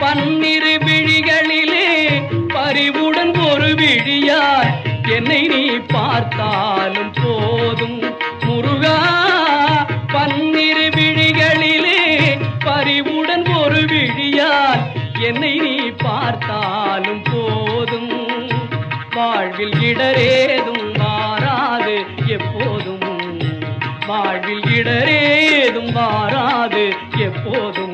பன்னிரு விழிகளிலே பரிவுடன் ஒரு விழியாய் என்னை நீ பார்த்தாலும் போதும் முருகா. பன்னிரு விழிகளிலே பரிவுடன் ஒரு விழியாய் என்னை நீ பார்த்தாலும் போதும். வாழ்வில் இடரேதும் மாறாது எப்போதும், வாழ்வில் இடரேதும் மாறாது எப்போதும்.